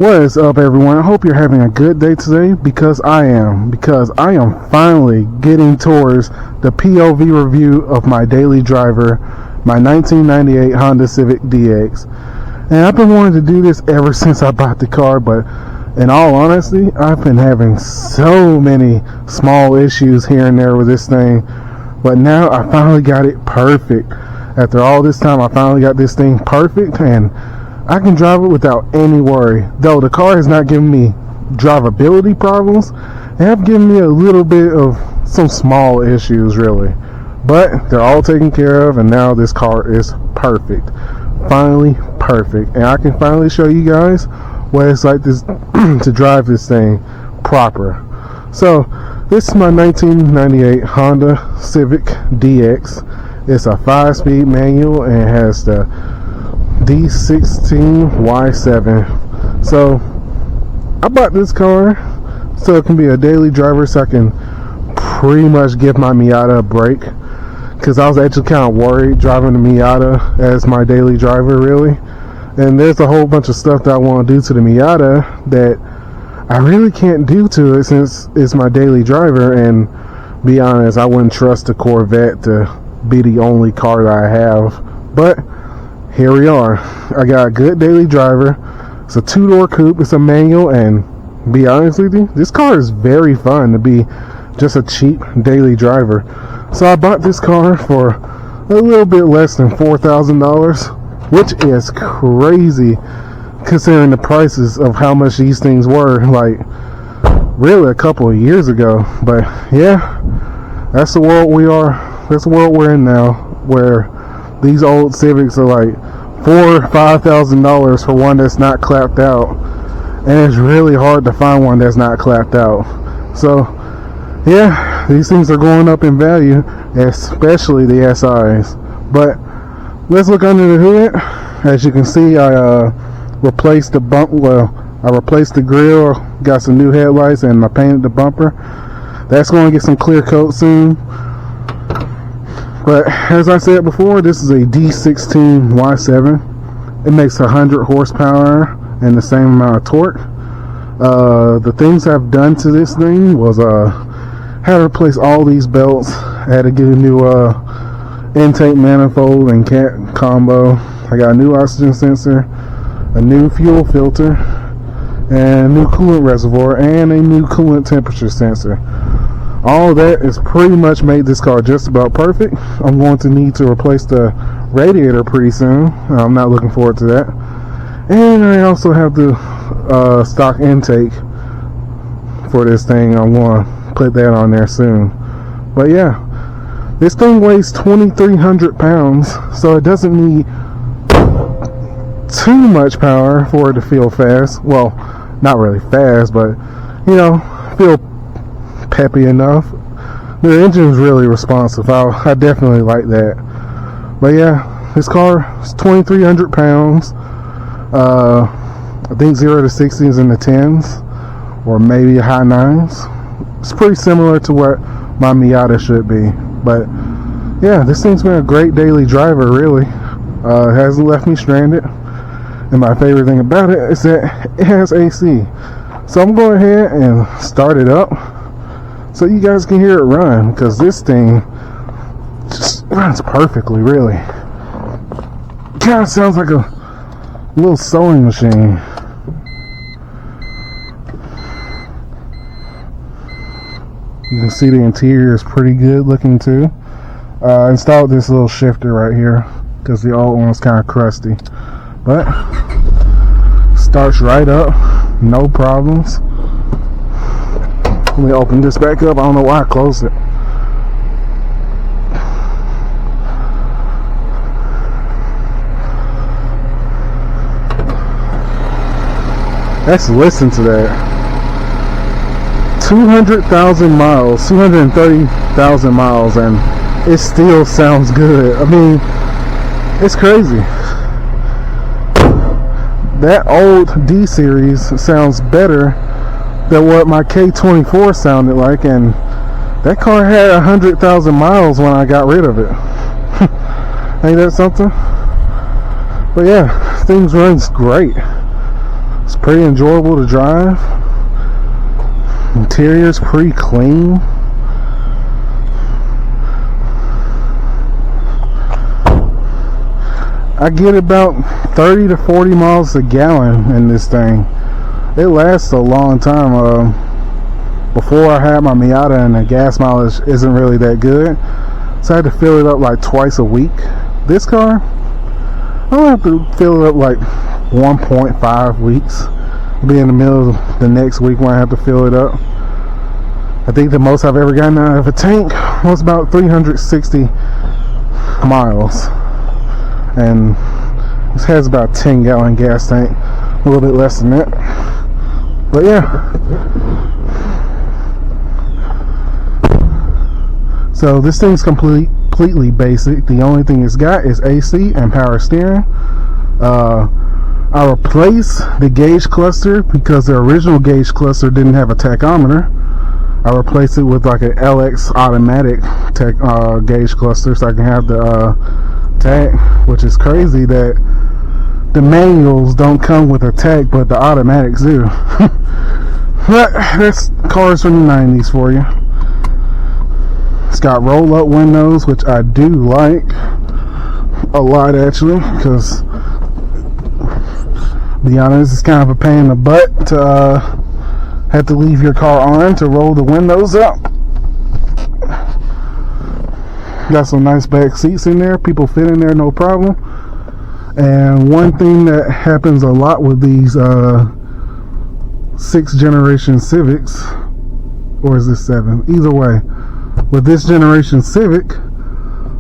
What is up, everyone? I hope you're having a good day today, because I am finally getting towards the POV review of my daily driver, my 1998 Honda Civic DX. And I've been wanting to do this ever since I bought the car, but in all honesty, I've been having so many small issues here and there with this thing. But now I finally got it perfect. After all this time, I finally got this thing perfect, and I can drive it without any worry. Though the car has not given me drivability problems, they have given me a little bit of some small issues, really. But they're all taken care of, and now this car is perfect. Finally perfect. And I can finally show you guys what it's like this to drive this thing proper. So, this is my 1998 Honda Civic DX. It's a 5-speed manual, and it has the D16Y7. So I bought this car so it can be a daily driver, so I can pretty much give my Miata a break, because I was actually kind of worried driving the Miata as my daily driver, really. And there's a whole bunch of stuff that I want to do to the Miata that I really can't do to it, since it's my daily driver. And be honest, I wouldn't trust the Corvette to be the only car that I have. But here we are. I got a good daily driver. It's a 2-door coupe. It's a manual, and be honest with you, this car is very fun to be just a cheap daily driver. So I bought this car for a little bit less than $4,000, which is crazy considering the prices of how much these things were, like, really a couple of years ago. But yeah, that's the world we are. That's the world we're in now, where these old Civics are like $4,000 or $5,000 for one that's not clapped out, and it's really hard to find one that's not clapped out. So yeah, these things are going up in value, especially the SIs. But let's look under the hood. As you can see, I replaced the I replaced the grill, got some new headlights, and I painted the bumper. That's going to get some clear coat soon. But as I said before, this is a D16Y7. It makes 100 horsepower and the same amount of torque. The things I've done to this thing was had to replace all these belts. I had to get a new intake manifold and cat combo. I got a new oxygen sensor, a new fuel filter, and a new coolant reservoir, and a new coolant temperature sensor. All of that is pretty much made this car just about perfect. I'm going to need to replace the radiator pretty soon. I'm not looking forward to that. And I also have the stock intake for this thing. I'm going to put that on there soon. But yeah, this thing weighs 2,300 pounds, so it doesn't need too much power for it to feel fast. Well, not really fast, but you know, feel peppy enough. The engine's really responsive. I definitely like that. But yeah, this car is 2,300 pounds. I think 0 to 60 is in the 10s, or maybe high 9s. It's pretty similar to what my Miata should be. But yeah, this thing's been a great daily driver, really. It hasn't left me stranded. And my favorite thing about it is that it has AC. So I'm going ahead and start it up so you guys can hear it run, because this thing just runs perfectly, really. It kind of sounds like a little sewing machine. You can see the interior is pretty good looking too. I installed this little shifter right here because the old one was kind of crusty, but starts right up, no problems. Let me open this back up. I don't know why I closed it. Let's listen to that. 200,000 miles, 230,000 miles, and it still sounds good. I mean, it's crazy. That old D series sounds better than what my K24 sounded like, and that car had 100,000 miles when I got rid of it. Ain't that something? But yeah, things runs great. It's pretty enjoyable to drive. Interior's pretty clean. I get about 30 to 40 miles a gallon in this thing. It lasts a long time. Before I had my Miata, and the gas mileage isn't really that good, so I had to fill it up like twice a week. This car, I don't have to fill it up like 1.5 weeks. I'll be in the middle of the next week when I have to fill it up. I think the most I've ever gotten out of a tank was about 360 miles. And this has about a 10-gallon gas tank, a little bit less than that. But yeah. So this thing's completely basic. The only thing it's got is AC and power steering. I replaced the gauge cluster because the original gauge cluster didn't have a tachometer. I replaced it with like an LX automatic gauge cluster so I can have the tag, which is crazy that the manuals don't come with a tag, but the automatics do. But that's cars from the 90s for you. It's got roll-up windows, which I do like a lot actually, because to be honest, it's kind of a pain in the butt to have to leave your car on to roll the windows up. Got some nice back seats in there. People fit in there no problem. And one thing that happens a lot with these 6th generation Civics, or is this 7? Either way, with this generation Civic,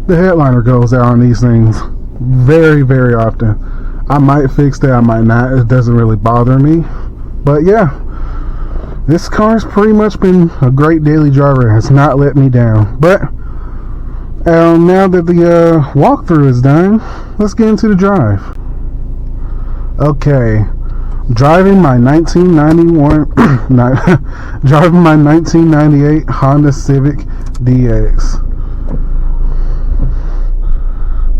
the headliner goes out on these things very, very often. I might fix that, I might not. It doesn't really bother me. But yeah, this car's pretty much been a great daily driver. It has not let me down. But now that the walkthrough is done, let's get into the drive. Okay, driving my 1998 Honda Civic DX.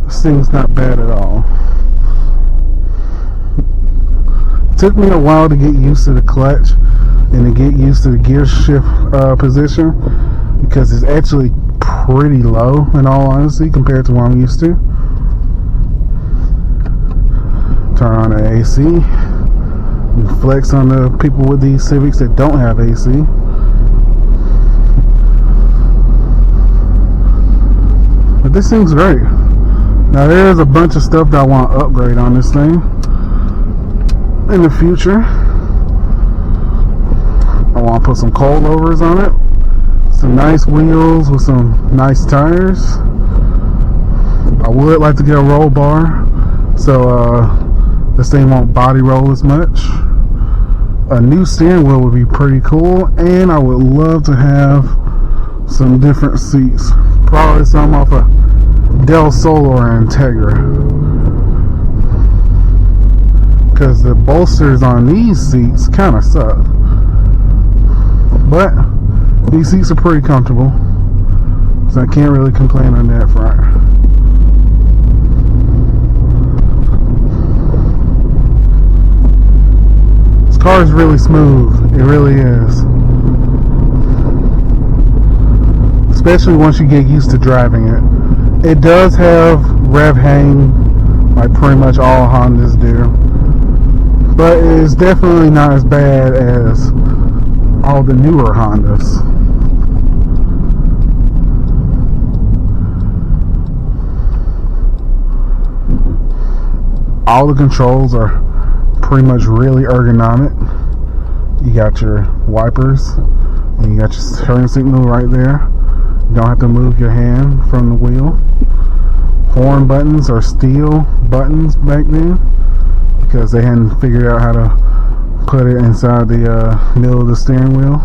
This thing's not bad at all. It took me a while to get used to the clutch and to get used to the gear shift position, because it's actually pretty low in all honesty compared to what I'm used to. Turn on the AC. You flex on the people with these Civics that don't have AC. But this thing's great. Now there's a bunch of stuff that I want to upgrade on this thing in the future. I want to put some coilovers on it, some nice wheels with some nice tires. I would like to get a roll bar so this thing won't body roll as much. A new steering wheel would be pretty cool, and I would love to have some different seats. Probably some off a Del Sol or Integra, because the bolsters on these seats kind of suck. But these seats are pretty comfortable, so I can't really complain on that front. This car is really smooth. It really is. Especially once you get used to driving it. It does have rev hang, like pretty much all Hondas do. But it's definitely not as bad as all the newer Hondas. All the controls are pretty much really ergonomic. You got your wipers, and you got your turn signal right there. You don't have to move your hand from the wheel. Horn buttons are steel buttons back then, because they hadn't figured out how to put it inside the middle of the steering wheel.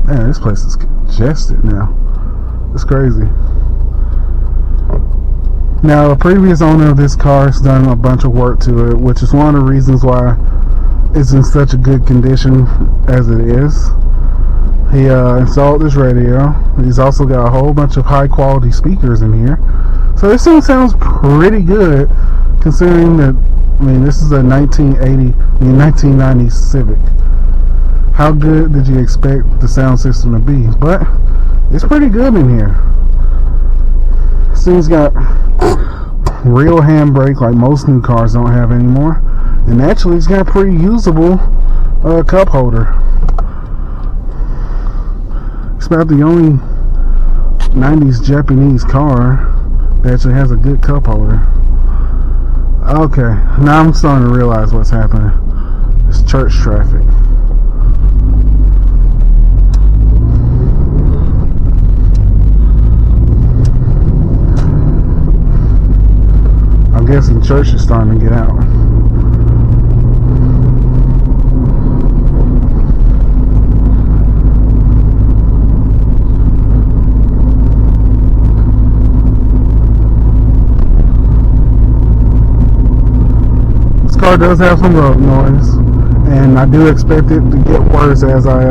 Man, this place is congested now. It's crazy. Now, the previous owner of this car has done a bunch of work to it, which is one of the reasons why it's in such a good condition as it is. He installed this radio. He's also got a whole bunch of high quality speakers in here, So this thing sounds pretty good, considering that, I mean, this is a 1990 Civic. How good did you expect the sound system to be? But it's pretty good in here. This thing's got real handbrake like most new cars don't have anymore. And actually it's got a pretty usable cup holder. It's about the only 90s Japanese car that actually has a good cup holder. Okay, now I'm starting to realize what's happening. It's church traffic. I'm guessing church is starting to get out. Car does have some road noise, and I do expect it to get worse as I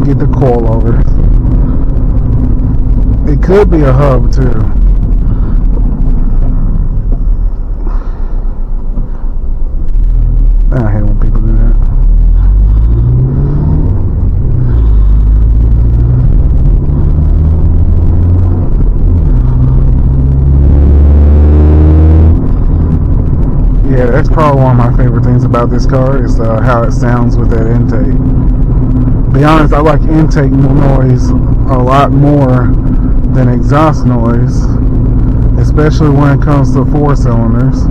get the coilovers. It could be a hub too. I hate when people do that. Yeah, that's probably one of my favorite things about this car is how it sounds with that intake. To be honest, I like intake noise a lot more than exhaust noise, especially when it comes to 4 cylinders.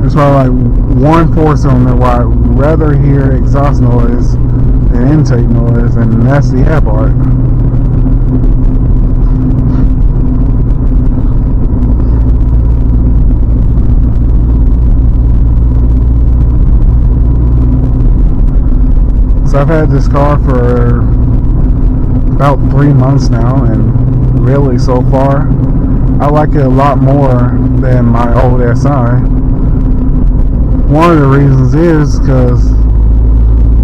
There's probably like one 4-cylinder where I'd rather hear exhaust noise than intake noise, and that's the air part. I've had this car for about 3 months now, and really so far I like it a lot more than my old SI. One of the reasons is because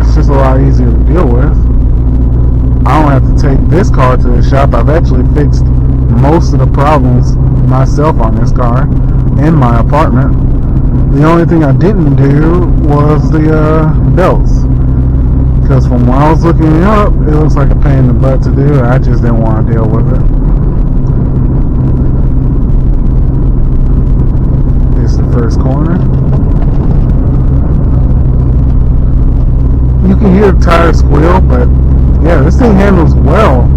it's just a lot easier to deal with. I don't have to take this car to the shop. I've actually fixed most of the problems myself on this car in my apartment. The only thing I didn't do was the belts. Because from when I was looking it up, it looks like a pain in the butt to do, and I just didn't want to deal with it. This is the first corner. You can hear the tires squeal, but yeah, this thing handles well.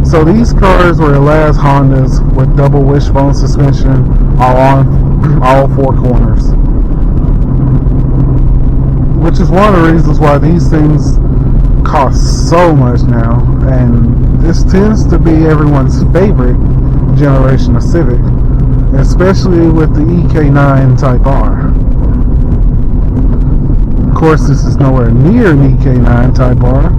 So these cars were the last Hondas with double wishbone suspension on all 4 corners. Which is one of the reasons why these things cost so much now, and this tends to be everyone's favorite generation of Civic, especially with the EK9 Type R. Of course, this is nowhere near an EK9 Type R,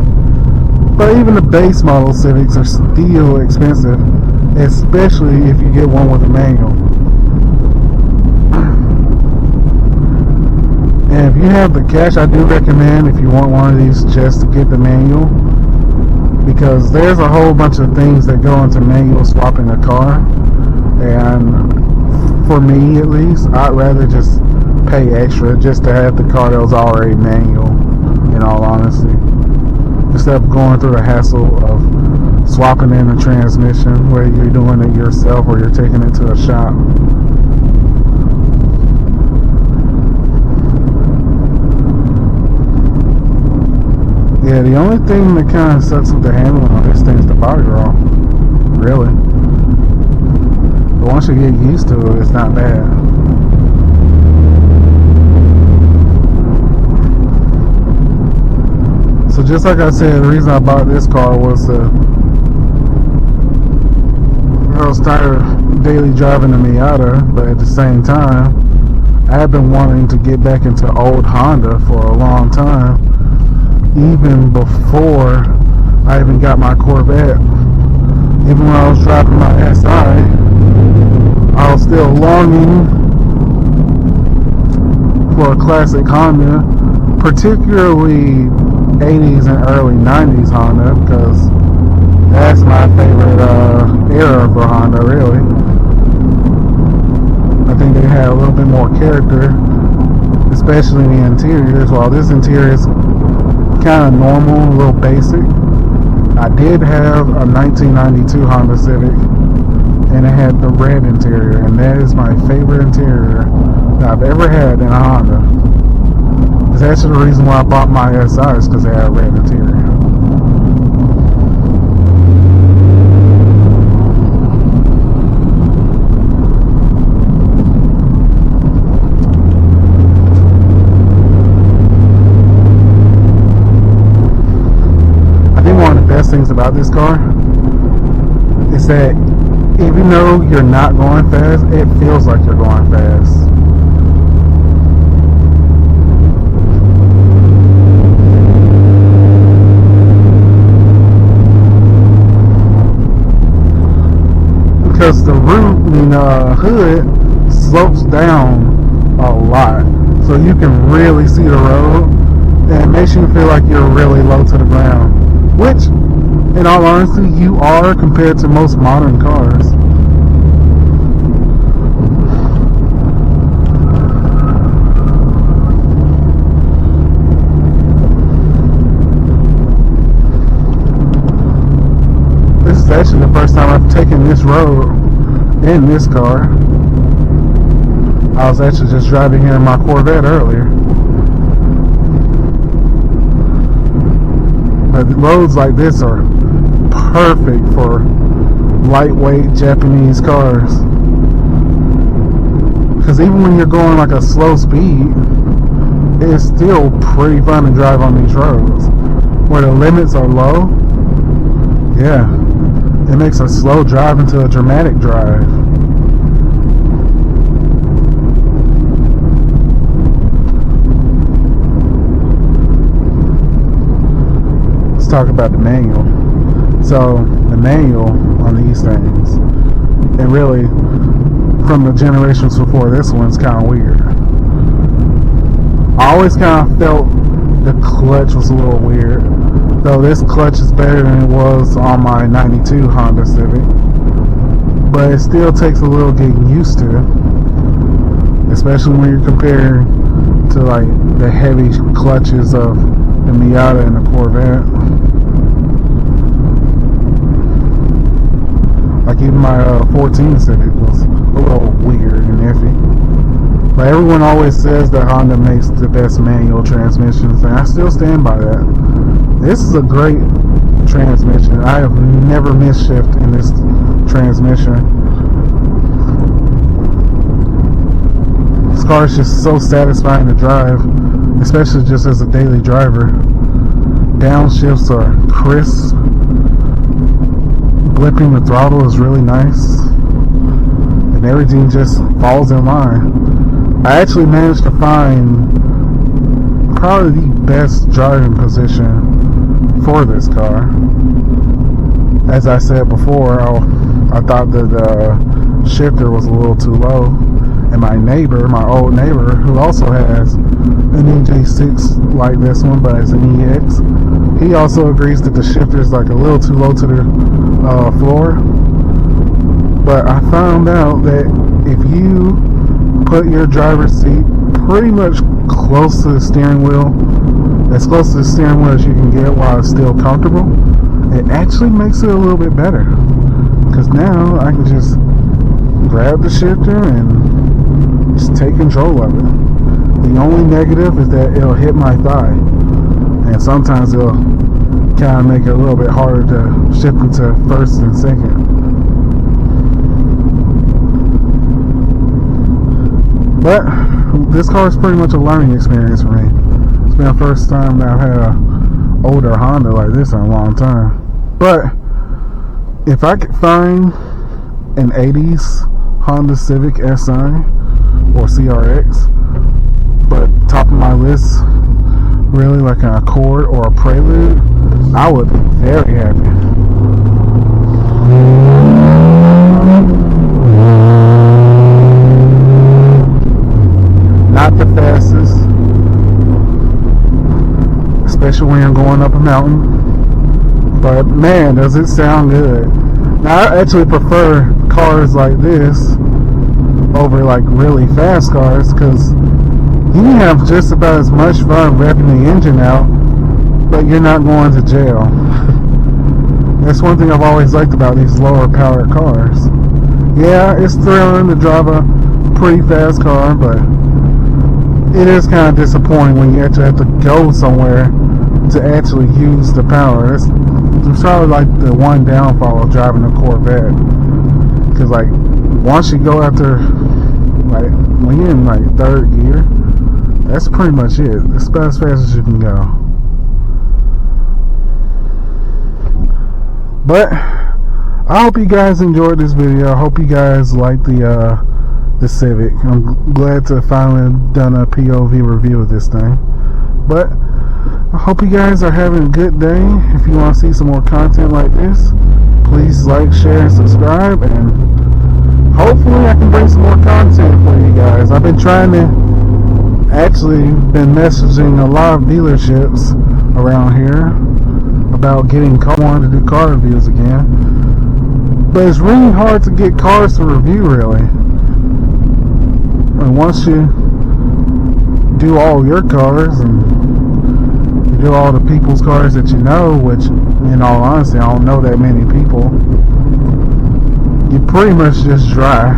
but even the base model Civics are still expensive, especially if you get one with a manual. And if you have the cash, I do recommend, if you want one of these, just to get the manual, because there's a whole bunch of things that go into manual swapping a car, and for me at least, I'd rather just pay extra just to have the car that was already manual, in all honesty, instead of going through the hassle of swapping in a transmission, whether you're doing it yourself or you're taking it to a shop. Yeah, the only thing that kind of sucks with the handling on this thing is the body roll, really. But once you get used to it, it's not bad. So just like I said, the reason I bought this car was I was tired of daily driving the Miata, but at the same time, I have been wanting to get back into old Honda for a long time. Even before I even got my Corvette. Even when I was driving my SI, I was still longing for a classic Honda, particularly 80s and early 90s Honda, because That's my favorite era for Honda, really. I think they had a little bit more character, especially in the interiors. While this interior is kind of normal, a little basic. I did have a 1992 Honda Civic, and it had the red interior, and that is my favorite interior that I've ever had in a Honda. It's actually the reason why I bought my SI, is because they had a red interior. Things about this car is that even though you're not going fast, it feels like you're going fast. Because the hood slopes down a lot, so you can really see the road, and it makes you feel like you're really low to the ground, which, in all honesty, you are compared to most modern cars. This is actually the first time I've taken this road in this car. I was actually just driving here in my Corvette earlier. But roads like this are perfect for lightweight Japanese cars, because even when you're going like a slow speed, it's still pretty fun to drive on these roads where the limits are low. Yeah, it makes a slow drive into a dramatic drive. Let's talk about the manual. So the manual on these things, and really from the generations before this one's kind of weird. I always kind of felt the clutch was a little weird, though this clutch is better than it was on my 92 Honda Civic, but it still takes a little getting used to, especially when you're comparing to like the heavy clutches of the Miata and the Corvette. Like even my 14 Civic was a little weird and iffy. But everyone always says that Honda makes the best manual transmissions, and I still stand by that. This is a great transmission. I have never missed shift in this transmission. This car is just so satisfying to drive, especially just as a daily driver. Downshifts are crisp. Blipping the throttle is really nice, and everything just falls in line. I actually managed to find probably the best driving position for this car. As I said before, I thought that the shifter was a little too low, and my old neighbor, who also has an EJ6 like this one, but it's an EX, he also agrees that the shifter is like a little too low to the floor. But I found out that if you put your driver's seat pretty much close to the steering wheel, as close to the steering wheel as you can get while it's still comfortable, it actually makes it a little bit better, because now I can just grab the shifter and just take control of it. The only negative is that it'll hit my thigh, and sometimes it'll kind of make it a little bit harder to shift into first and second. But this car is pretty much a learning experience for me. It's been the first time that I've had an older Honda like this in a long time. But if I could find an 80s Honda Civic SI or CRX, but top of my list, really like an Accord or a Prelude, I would be very happy. Not the fastest, especially when you're going up a mountain, But man, does it sound good. Now I actually prefer cars like this over like really fast cars, because you can have just about as much fun revving the engine out, but you're not going to jail. That's one thing I've always liked about these lower powered cars. Yeah, it's thrilling to drive a pretty fast car, but it is kind of disappointing when you actually have to go somewhere to actually use the power. It's probably like the one downfall of driving a Corvette, because like once you go after, like when you're in like third gear, that's pretty much it. It's about as fast as you can go. But I hope you guys enjoyed this video. I hope you guys like the Civic. I'm glad to finally done a POV review of this thing. But I hope you guys are having a good day. If you want to see some more content like this, please like, share, and subscribe, and hopefully I can bring some more content for you guys. I've been been messaging a lot of dealerships around here about wanting to do car reviews again, but it's really hard to get cars to review, really. And once you do all your cars and you do all the people's cars that you know, which in all honesty I don't know that many people, you pretty much just dry.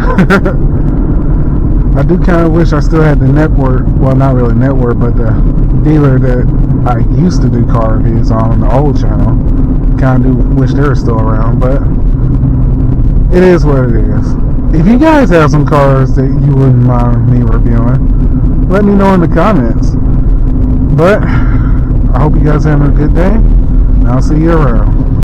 I do kind of wish I still had the network, well not really network, but the dealer that I used to do car reviews on the old channel. Kind of do wish they were still around, but it is what it is. If you guys have some cars that you wouldn't mind me reviewing, let me know in the comments. But I hope you guys are having a good day, and I'll see you around.